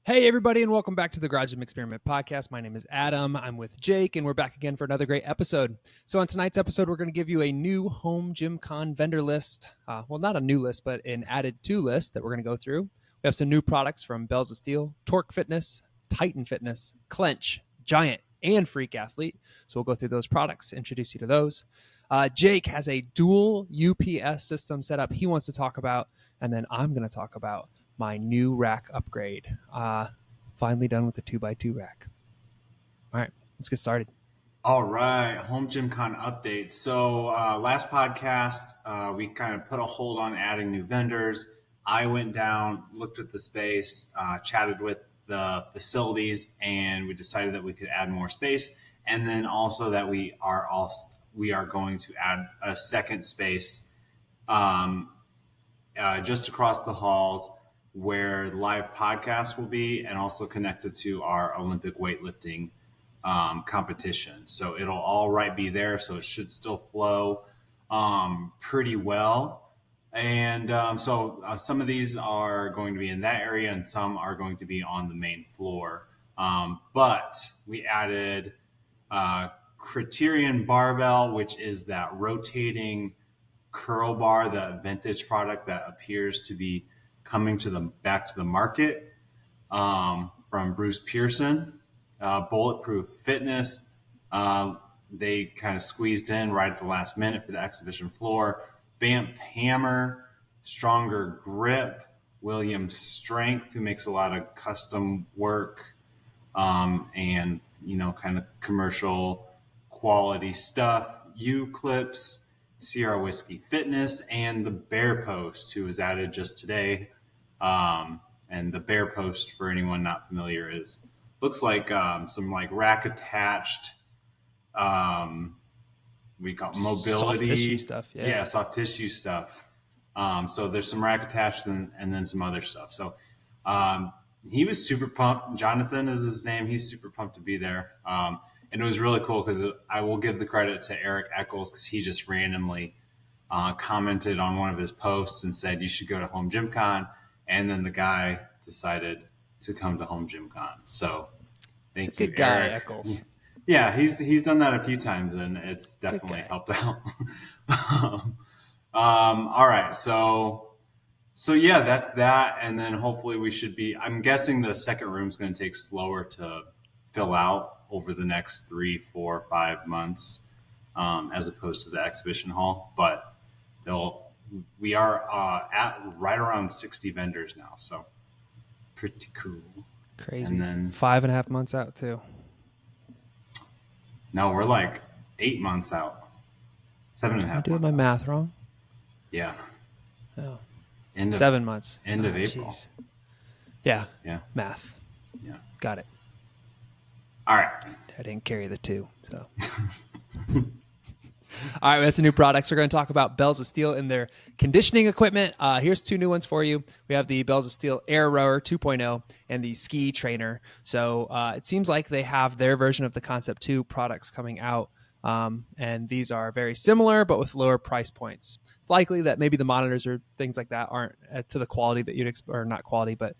Hey, everybody, and welcome back to the Garage Gym Experiment podcast. My name is Adam. I'm with Jake, and we're back again for another great episode. So on tonight's episode, we're going to give you a new HomeGymCon vendor list. Well, not a new list, but an added to list that we're going to go through. We have some new products from Bells of Steel, Torque Fitness, Titan Fitness, Clench, Giant, and Freak Athlete. So we'll go through those products, introduce you to those. Jake has a dual UPS system set up he wants to talk about, and then I'm going to talk about my new rack upgrade. Finally done with the 2x2 rack. All right, let's get started. All right, HomeGymCon update. So last podcast, we kind of put a hold on adding new vendors. I went down, looked at the space, chatted with the facilities, and we decided that we could add more space. And then also that we are going to add a second space just across the halls, where the live podcast will be, and also connected to our Olympic weightlifting competition. So it'll all be there. So it should still flow pretty well. And so some of these are going to be in that area, and some are going to be on the main floor. But we added Criterion Barbell, which is that rotating curl bar, the vintage product that appears to be coming back to the market from Bruce Pearson. Bulletproof Fitness, they kind of squeezed in right at the last minute for the exhibition floor. Banff Hammer, Stronger Grip, Williams Strength, who makes a lot of custom work and kind of commercial quality stuff. U-Clips, Sierra Whiskey Fitness, and the Bear Post, who was added just today. And the Bear Post, for anyone not familiar, looks like some like rack attached. We call it mobility Soft tissue stuff. Yeah, soft tissue stuff. So there's some rack attached and then some other stuff. So he was super pumped. Jonathan is his name. He's super pumped to be there. And it was really cool because I will give the credit to Eric Eccles, because he just randomly commented on one of his posts and said, you should go to HomeGymCon. And then the guy decided to come to HomeGymCon. So thank you, good guy, Eric. Eccles. Yeah, he's done that a few times, and it's definitely helped out. All right, so yeah, that's that. And then hopefully we should be, I'm guessing the second room is going to take slower to fill out over the next 3, 4, 5 months, as opposed to the exhibition hall. But we are at right around 60 vendors now, so pretty cool. Crazy. And then 5.5 months out too. No, we're like 8 months out. 7.5 months. Am I doing my math wrong? Yeah. Oh. 7 months. End of April. Geez. Yeah. Yeah. Math. Yeah. Got it. All right. I didn't carry the 2, so. All right, we have some new products. We're going to talk about Bells of Steel and their conditioning equipment. Here's 2 new ones for you. We have the Bells of Steel Air Rower 2.0 and the Ski Trainer. So it seems like they have their version of the Concept 2 products coming out. And these are very similar, but with lower price points. It's likely that maybe the monitors or things like that aren't to the quality that you'd expect, or not quality, but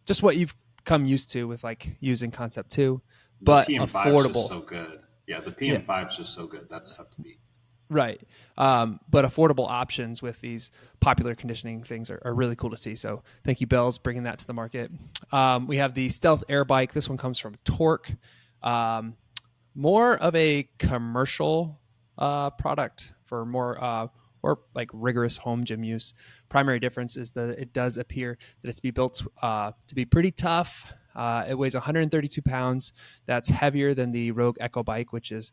just what you've come used to with like using Concept 2, but affordable. Just so good. Yeah, the PM5 is just so good. That's tough to beat. Right. But affordable options with these popular conditioning things are really cool to see. So thank you, Bells, bringing that to the market. We have the Stealth Air Bike. This one comes from Torque. More of a commercial product for more or like rigorous home gym use. Primary difference is that it does appear that it's built to be pretty tough. It weighs 132 pounds. That's heavier than the Rogue Echo Bike, which is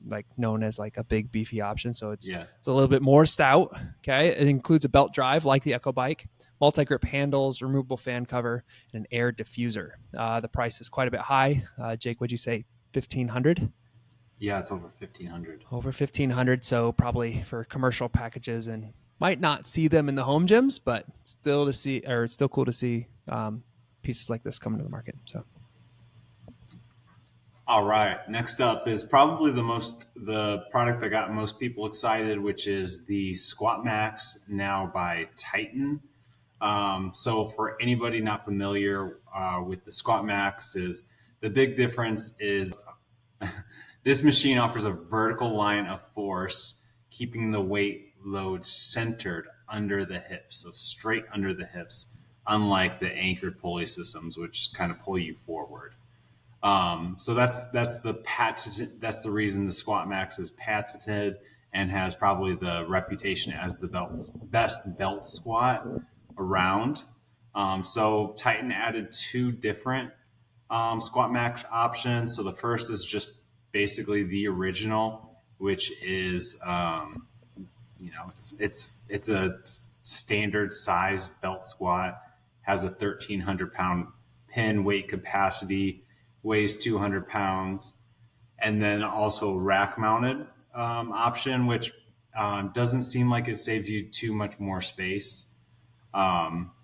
like known as like a big beefy option. So it's a little bit more stout. Okay. It includes a belt drive like the Echo Bike, multi-grip handles, removable fan cover, and an air diffuser. The price is quite a bit high. Jake, would you say $1,500? Yeah, it's over $1,500. Over $1,500. So probably for commercial packages, and might not see them in the home gyms, but still cool to see pieces like this coming to the market. So, all right. Next up is probably the product that got most people excited, which is the SQUATMAX now by Titan. So for anybody not familiar with the Squat Max, is the big difference is this machine offers a vertical line of force, keeping the weight load centered under the hips, so straight under the hips, unlike the anchored pulley systems, which kind of pull you forward. So that's the patent. That's the reason the Squat Max is patented and has probably the reputation as the best belt squat around. So Titan added two different Squat Max options. So the first is just basically the original, which is it's a standard size belt squat, has a 1,300-pound pin weight capacity, weighs 200 pounds, and then also rack mounted option, which doesn't seem like it saves you too much more space.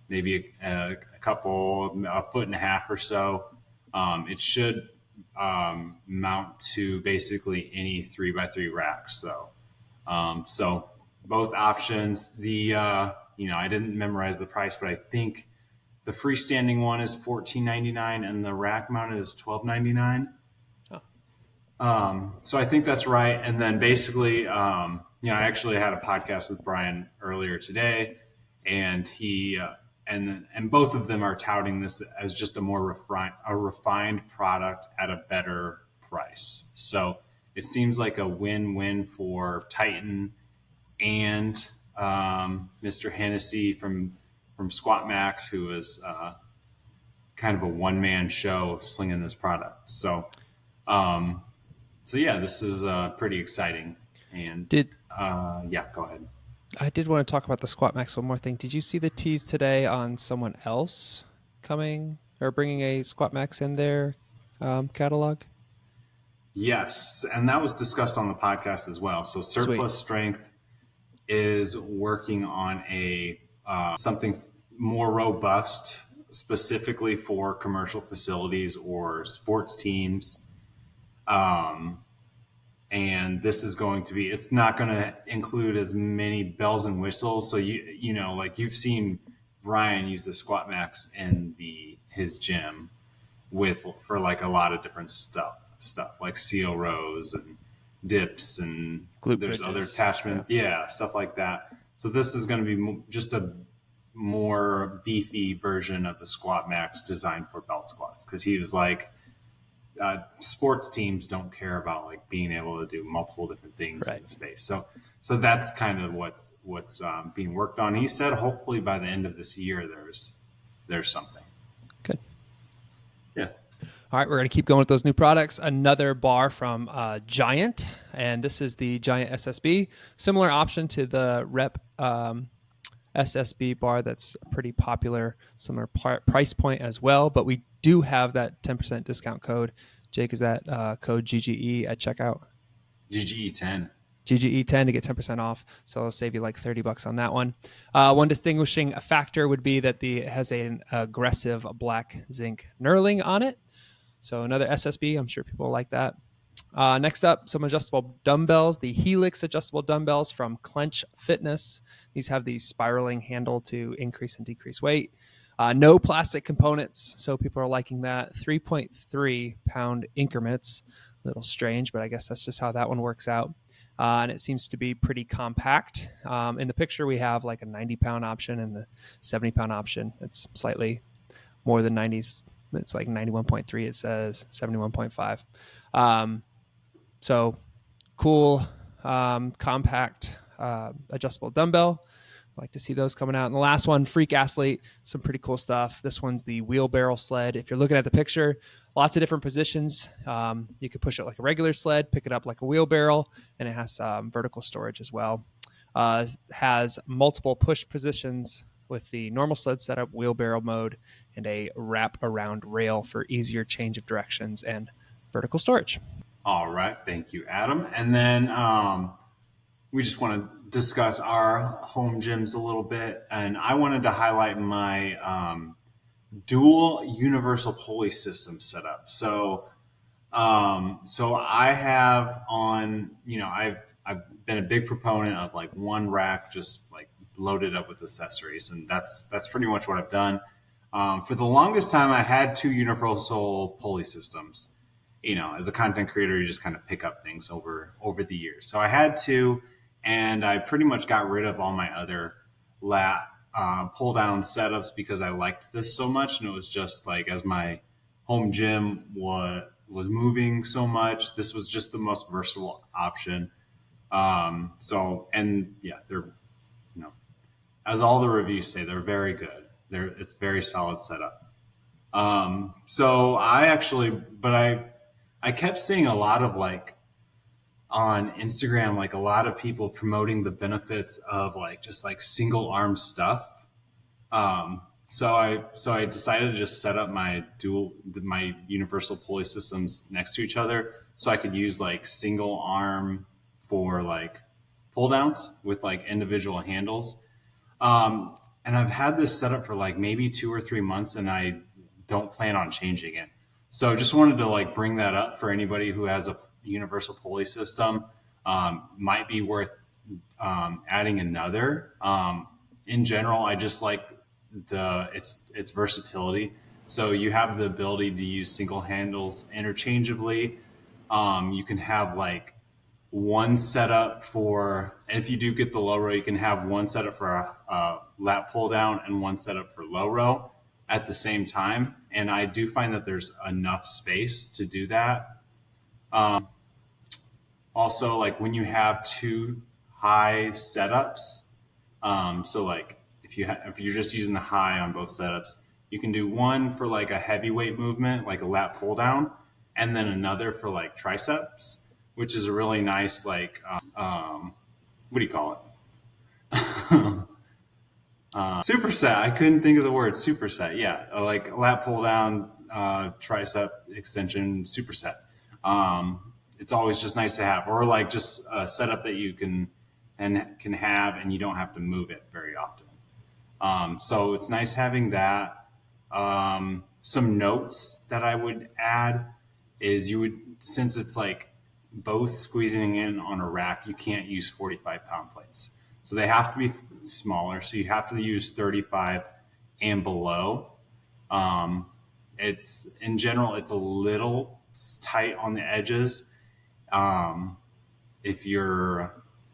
Maybe a foot and a half or so. It should mount to basically any 3x3 racks though. So both options, I didn't memorize the price, but I think the freestanding one is $14.99 and the rack mounted is $12.99. So I think that's right. And then basically, I actually had a podcast with Brian earlier today, and he and both of them are touting this as just a more refined product at a better price. So it seems like a win-win for Titan and Mr. Hennessy from Squat Max, who is kind of a one-man show slinging this product. So yeah, this is pretty exciting. And go ahead. I did want to talk about the Squat Max one more thing. Did you see the tease today on someone else coming or bringing a Squat Max in their catalog? Yes, and that was discussed on the podcast as well. So Surplus Strength is working on a something more robust, specifically for commercial facilities or sports teams. And this is going to be, it's not going to include as many bells and whistles. So like you've seen Brian use the Squat Max in his gym for like a lot of different stuff like seal rows and dips and glute there's bridges. Other attachments, stuff like that. So this is going to be just a more beefy version of the Squat Max designed for belt squats, because he was like, sports teams don't care about like being able to do multiple different things in the space. So that's kind of what's being worked on. He said hopefully by the end of this year there's something. Good. Yeah. All right, we're going to keep going with those new products. Another bar from Giant, and this is the Giant SSB. Similar option to the Rep SSB bar that's pretty popular, similar price point as well, but we do have that 10% discount code. Jake, is that code GGE at checkout? GGE10. GGE10 to get 10% off. So I'll save you like $30 on that one. One distinguishing factor would be that it has an aggressive black zinc knurling on it. So another SSB, I'm sure people like that. Next up, some adjustable dumbbells, the Helix adjustable dumbbells from Clench Fitness. These have the spiraling handle to increase and decrease weight. No plastic components, so people are liking that. 3.3 pound increments. A little strange, but I guess that's just how that one works out. And it seems to be pretty compact. In the picture, we have like a 90-pound option and the 70-pound option. It's slightly more than 90s. It's like 91.3, it says 71.5. So cool, compact, adjustable dumbbell. I like to see those coming out. And the last one, Freak Athlete, some pretty cool stuff. This one's the Wheelbarrow Sled. If you're looking at the picture, lots of different positions. You could push it like a regular sled, pick it up like a wheelbarrow, and it has vertical storage as well. Has multiple push positions with the normal sled setup, wheelbarrow mode, and a wrap around rail for easier change of directions and vertical storage. All right. Thank you, Adam. And then we just want to discuss our home gyms a little bit. And I wanted to highlight my dual universal pulley system setup. So I have I've been a big proponent of like one rack, just like load it up with accessories. And that's pretty much what I've done. For the longest time, I had 2 universal pulley systems. As a content creator, you just kind of pick up things over the years. So I had 2, and I pretty much got rid of all my other lat pull down setups because I liked this so much. And it was just like, as my home gym was moving so much, this was just the most versatile option. They're, as all the reviews say, they're very good. It's very solid setup. I kept seeing a lot of on Instagram, a lot of people promoting the benefits of just single arm stuff. So I decided to just set up my universal pulley systems next to each other so I could use single arm for pull downs with individual handles. And I've had this set up for maybe 2 or 3 months, and I don't plan on changing it. So I just wanted to bring that up for anybody who has a universal pulley system. Might be worth adding another. In general, I just like its versatility. So you have the ability to use single handles interchangeably. You can have one setup for, and if you do get the low row, you can have one setup for a lat pull down and one setup for low row at the same time. And I do find that there's enough space to do that. Also, when you have 2 high setups, if you're just using the high on both setups, you can do one for a heavyweight movement, like a lat pull down, and then another for triceps, which is a really nice what do you call it? Superset. I couldn't think of the word superset. Yeah, like lat pull down, tricep extension superset. It's always just nice to have, or just a setup that you can have, and you don't have to move it very often. So it's nice having that. Some notes that I would add is since it's both squeezing in on a rack, you can't use 45-pound plates. So they have to be smaller. So you have to use 35 and below. In general, it's a little tight on the edges. If you're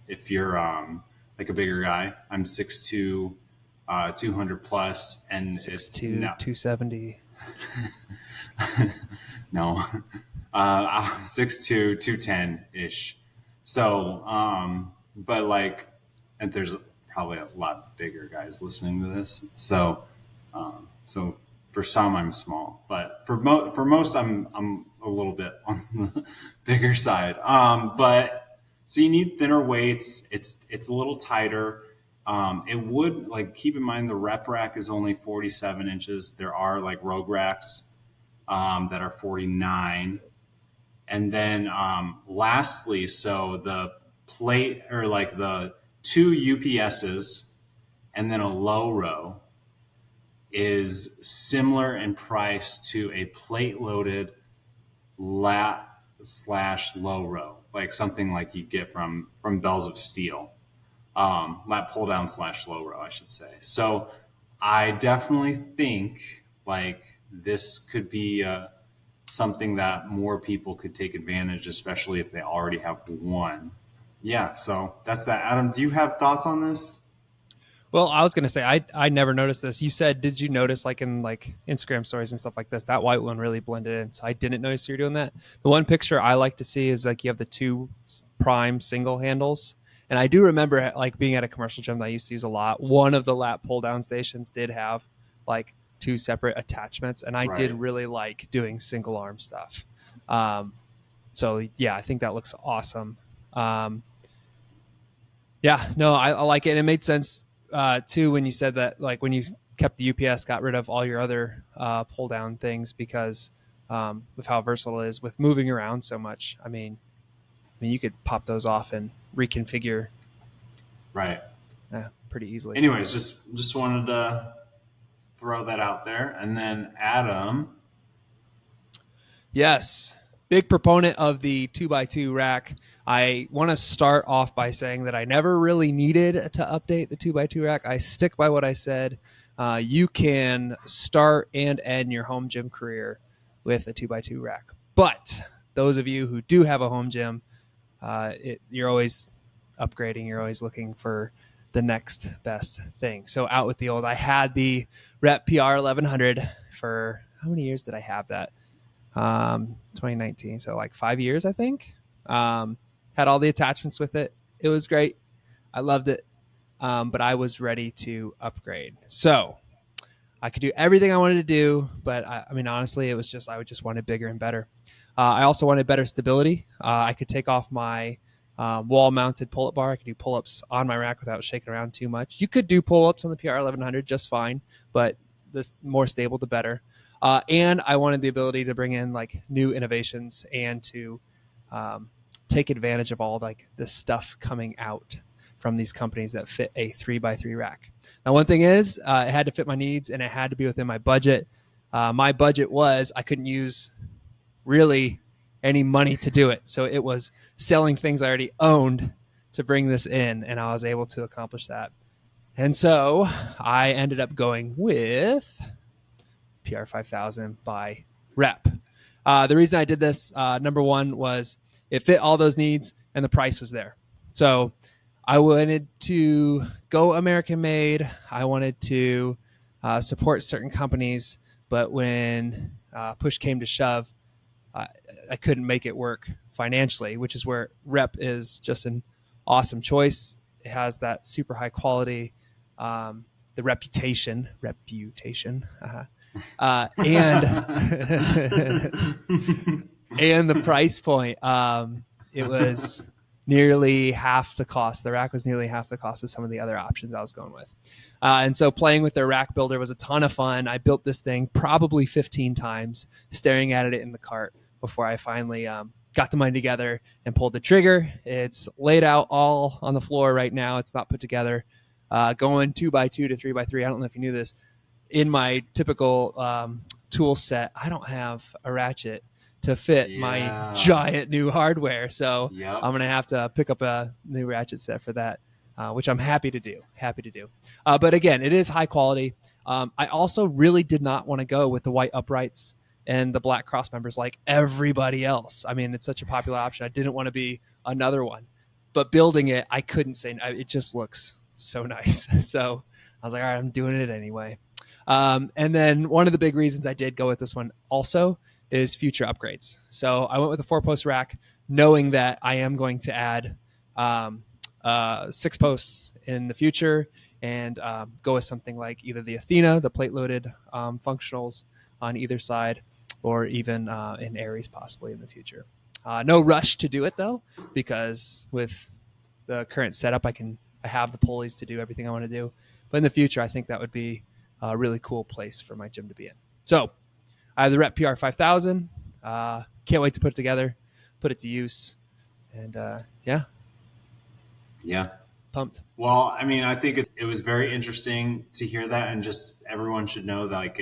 a bigger guy, I'm 6'2", 200 plus, and 6'2", 270. No, 6'2", 210 ish. So, and there's probably a lot bigger guys listening to this. So for some I'm small, but for most I'm a little bit on the bigger side. But so you need thinner weights. It's a little tighter. It would keep in mind the rep rack is only 47 inches. There are rogue racks that are 49. And then lastly, so the plate or the 2 UPSs and then a low row is similar in price to a plate loaded lat / low row, something you get from Bells of Steel. Lat pull down / low row, I should say. So I definitely think this could be something that more people could take advantage, especially if they already have one. Yeah, so that's that. Adam, do you have thoughts on this? Well, I was going to say, I never noticed this. You said, did you notice in Instagram stories and stuff like this, that white one really blended in. So I didn't notice you were doing that. The one picture I like to see is you have the 2 prime single handles. And I do remember being at a commercial gym that I used to use a lot. One of the lat pull down stations did have 2 separate attachments. And I did really like doing single arm stuff. So yeah, I think that looks awesome. Yeah, no, I like it. And it made sense too when you said that when you kept the UPS, got rid of all your other pull down things because of how versatile it is with moving around so much. I mean you could pop those off and reconfigure pretty easily. Anyways, just wanted to throw that out there. And then Adam. Yes, big proponent of the 2x2 rack. I want to start off by saying that I never really needed to update the 2x2 rack. I stick by what I said. You can start and end your home gym career with a 2x2 rack. But those of you who do have a home gym, you're always upgrading. You're always looking for the next best thing. So out with the old. I had the Rep PR 1100 for, how many years did I have that? 2019. So like 5 years, I think. Had all the attachments with it. It was great. I loved it. But I was ready to upgrade. So I could do everything I wanted to do, but I mean, honestly, it was just, I just wanted bigger and better. I also wanted better stability. I could take off my wall-mounted pull-up bar. I could do pull-ups on my rack without shaking around too much. You could do pull-ups on the PR 1100 just fine, but the more stable, the better. And I wanted the ability to bring in like new innovations and to take advantage of all like the stuff coming out from these companies that fit a 3x3 rack. Now, one thing is it had to fit my needs and it had to be within my budget. My budget was I couldn't use really any money to do it. So it was selling things I already owned to bring this in, and I was able to accomplish that. And so I ended up going with PR 5000 by Rep. The reason I did this, number one, was it fit all those needs and the price was there. So I wanted to go American made. I wanted to support certain companies, but when push came to shove, I couldn't make it work financially, which is where Rep is just an awesome choice. It has that super high quality, the reputation, and and the price point. It was nearly half the cost. The rack was nearly half the cost of some of the other options I was going with. And so playing with their rack builder was a ton of fun. I built this thing probably 15 times, staring at it in the cart before I finally got the money together and pulled the trigger. It's laid out all on the floor right now. It's not put together. Going 2x2 to 3x3. I don't know if you knew this. In my typical tool set, I don't have a ratchet to fit my giant new hardware. So I'm going to have to pick up a new ratchet set for that, which I'm happy to do. But again, it is high quality. I also really did not want to go with the white uprights and the black cross members like everybody else. I mean, it's such a popular option. I didn't want to be another one. But building it, I couldn't say, it just looks so nice. So I was like, all right, I'm doing it anyway. And then one of the big reasons I did go with this one also is future upgrades. So I went with a 4-post rack, knowing that I am going to add 6 posts in the future and go with something like either the Athena, the plate-loaded functionals on either side, or even in Aries possibly in the future. No rush to do it though, because with the current setup, I have the pulleys to do everything I want to do. But in the future, I think that would be a really cool place for my gym to be in. So I have the Rep PR 5000. Can't wait to put it together, put it to use. And yeah. Pumped. Well, I mean, I think it was very interesting to hear that, and just everyone should know that like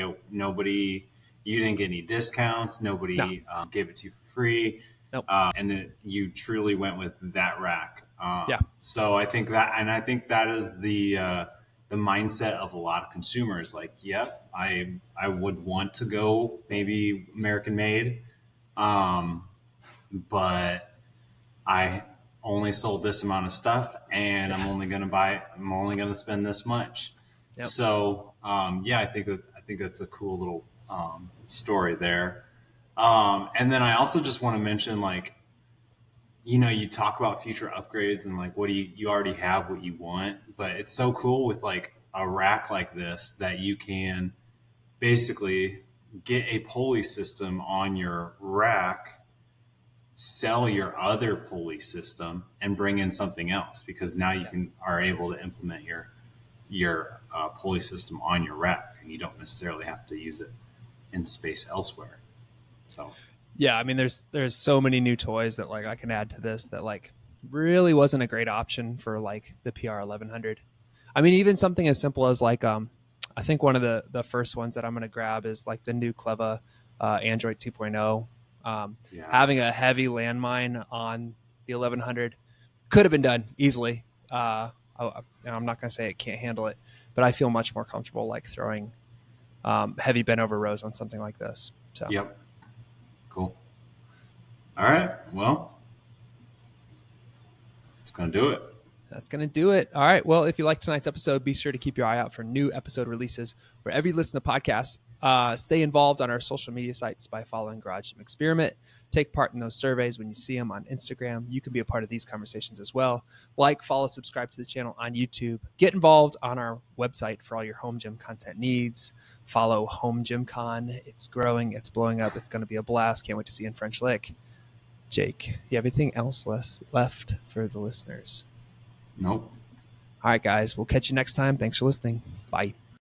you didn't get any discounts, nobody gave it to you for free, nope. And you truly went with that rack. Yeah. So I think that is the mindset of a lot of consumers. Like, yep, I would want to go maybe American made, but I only sold this amount of stuff and I'm only going to spend this much. Yep. So, I think that's a cool little, story there. And then I also just want to mention, like, you talk about future upgrades and like, you already have what you want, but it's so cool with like a rack like this that you can basically get a pulley system on your rack, sell your other pulley system, and bring in something else, because now you are able to implement your pulley system on your rack, and you don't necessarily have to use it in space elsewhere. So yeah, I mean, there's so many new toys that like I can add to this that like really wasn't a great option for like the PR 1100. I mean, even something as simple as like I think one of the first ones that I'm going to grab is like the new Cleva Android 2.0 Yeah. Having a heavy landmine on the 1100 could have been done easily. I'm not going to say it can't handle it, but I feel much more comfortable like throwing heavy bent over rows on something like this. So Yep. Cool. All right. Well, it's going to do it. That's going to do it. All right. Well, if you liked tonight's episode, be sure to keep your eye out for new episode releases wherever you listen to podcasts. Stay involved on our social media sites by following Garage Gym Experiment. Take part in those surveys when you see them on Instagram. You can be a part of these conversations as well. Like, follow, subscribe to the channel on YouTube. Get involved on our website for all your home gym content needs. Follow HomeGymCon. It's growing. It's blowing up. It's going to be a blast. Can't wait to see you in French Lick. Jake, you have anything else left for the listeners? Nope. All right, guys. We'll catch you next time. Thanks for listening. Bye.